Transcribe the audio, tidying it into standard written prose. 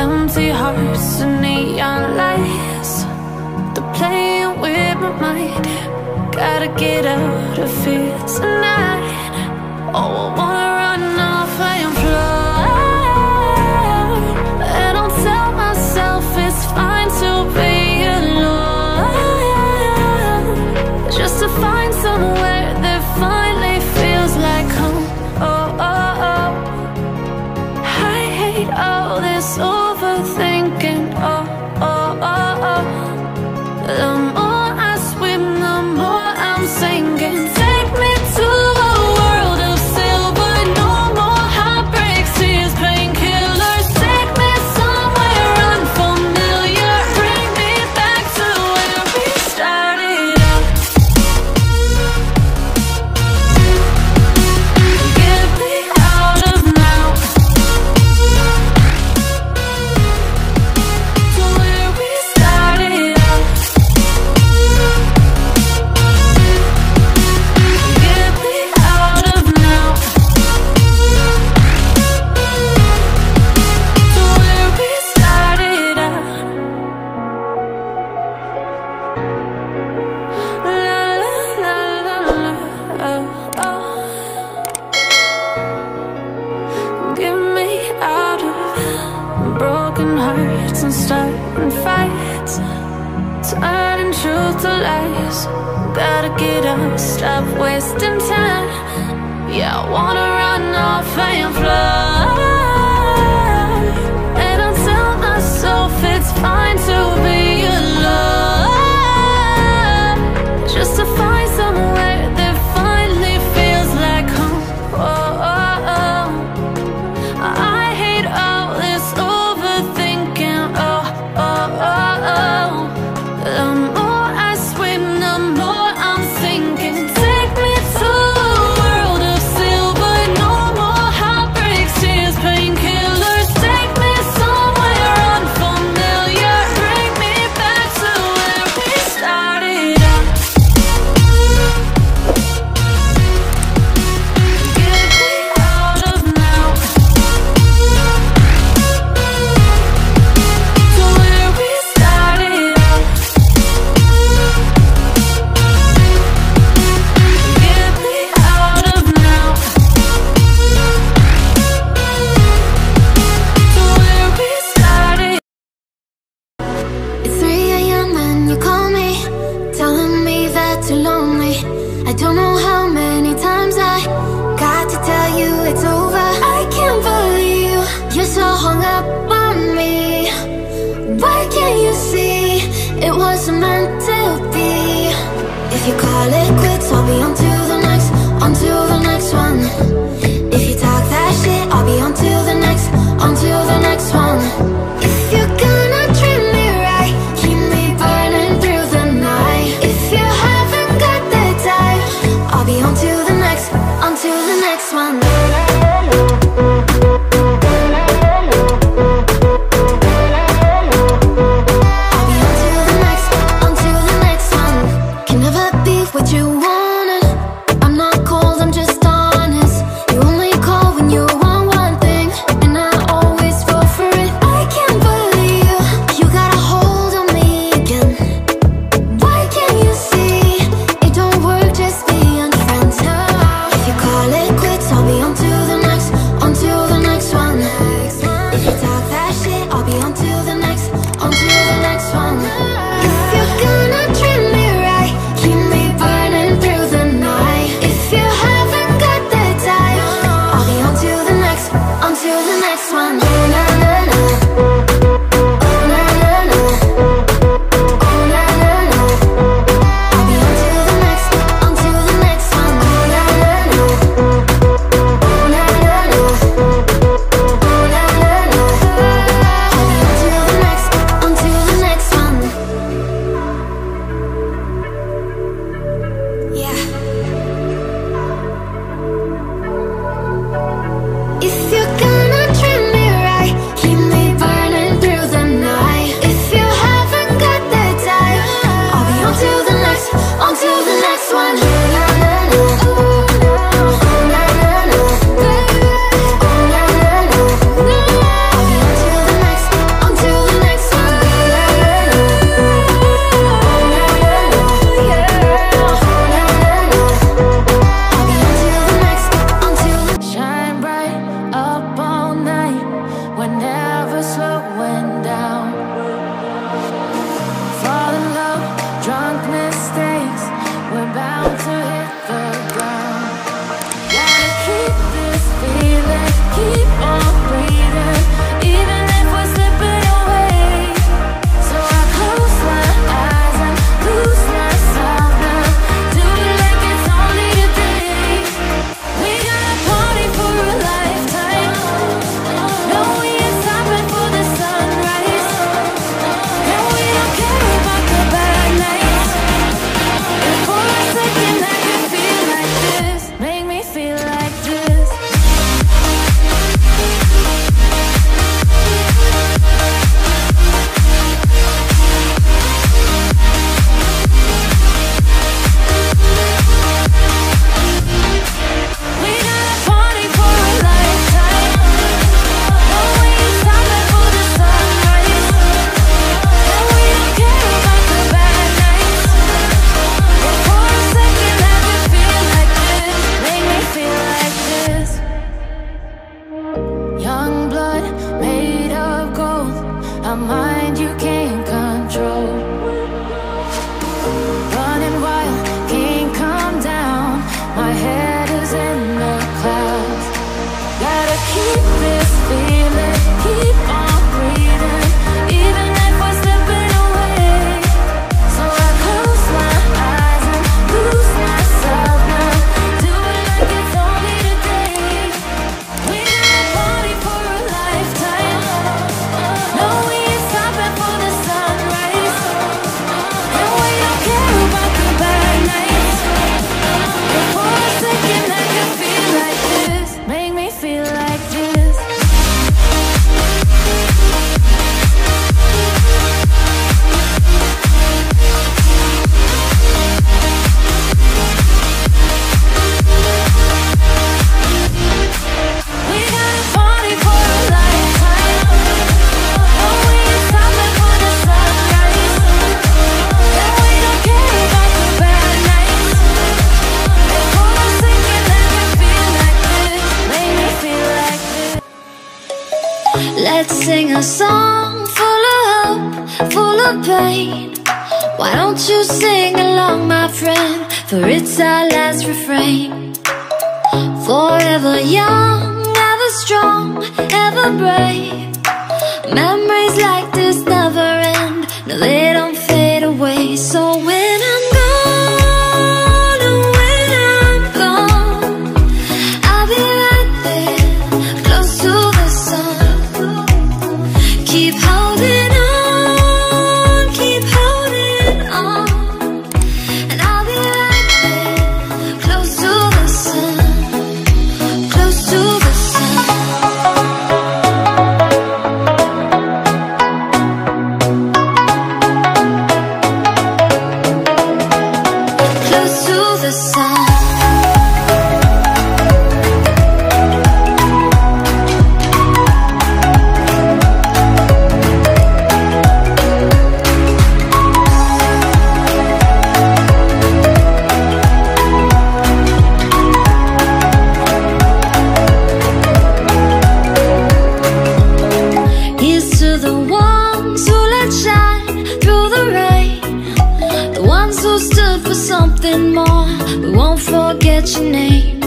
empty hearts and neon lights. They're playing with my mind. Gotta get out of here tonight. Oh, I wanna run off and fly. And I'll tell myself it's fine to be alone, just to find somewhere that finally feels like home. Oh, oh, oh. I hate all this overthinking. Oh, oh, oh, oh. The more I swim, the more I'm sinking. Take me to a world of silver. No more heartbreaks, tears, painkillers. Take me somewhere unfamiliar. Bring me back to where we started out. Get me out of now, to where we started out. Get me out of now, to where we started out. La la la la la, oh, oh. Get me out of broken hearts and starting fights, turning truth to lies. Gotta get up, stop wasting time. Yeah, I wanna run off and fly. And I'll tell myself it's fine to be alone, just to find somewhere that finally feels like home. Oh, oh, oh. I hate all this overthinking. Oh, oh, oh, oh. The more I swim, the more I'm sinking. Take me to a world of silver. No more heartbreaks, tears, painkillers. Take me somewhere unfamiliar. Bring me back to where we started out. Get me out of now, to where we started out. Get me out of now, to where we started. It's 3 a.m. and you call me, telling me that you're lonely. I don't know how many times I got to tell you it's over. I can't believe you're so hung up on me. Why can't you see it wasn't meant to be? If you call it quits, I'll be on to the next, on to the next one. If you talk that shit, I'll be on to the next, on to the next one. If you're gonna treat me right, keep me burning through the night. If you haven't got the time, I'll be on to the next, on to the next one. I'll be on to the next, on to the next one. Can never be what you wanted. I'm not cold, I'm just honest. You only call when you want one thing, and I always fall for it. I can't believe you got a hold on me again. Why can't you see it don't work just being friends? If you call it quits, I'll be on to the next, on to the next one. If you talk that shit, I'll be on to the next, on to the next one. If you're gonna treat me right, keep me burning through the night. If you haven't got the time, I'll be on to the next, on to the next one. Oh, na, na, na. Oh, na, na, na. Oh, na, na, na. I'll be on to the next, on to the next one. Oh, na, na, na. Oh, na, na, na. Oh, na, na, na. I'll be on to never slowing down. Fall in love, drunk mistakes, we're bound to hit the ground. Gotta keep this feeling, keep on breathing, even if we're slipping away. So I close my eyes and lose myself now, do it like it's only today. We gotta party for a lifetime, no we ain't stopping for the sunrise, and we don't care about the bad nights. And for a second I can feel like this, make me feel like this. We gotta party for a lifetime, no we ain't stopping for the sunrise, and we don't care about the bad nights. And for a second I can feel like this, make me feel like this. Young blood made of gold, a mind you can't control. Running wild, can't calm down, my head is in the clouds. Gotta keep this feeling, keep on breathing, even if we're slipping away. So I close my eyes and lose myself now, do it like it's only today. We gotta party for a lifetime, no we ain't stopping for the sunrise, and we don't care about the bad nights. And for a second I can feel like this, make me feel like this. We gotta party for a lifetime, no we ain't stopping for the sunrise, and we don't care about the bad nights. And for a second I can feel like this, make me feel like this. Let's sing a song full of hope, full of pain. Why don't you sing along, my friend? For it's our last refrain. Forever young, ever strong, ever brave. Memories like this never end, no they don't fade away. So when I'm gone, oh, when I'm gone, I'll be right there, close to the sun. Keep holding on, keep holding on, and I'll be right there, close to the sun, close to the sun. Close to the sun. Here's to the ones who let shine through the rain, the ones who stood for something more. We won't forget your name.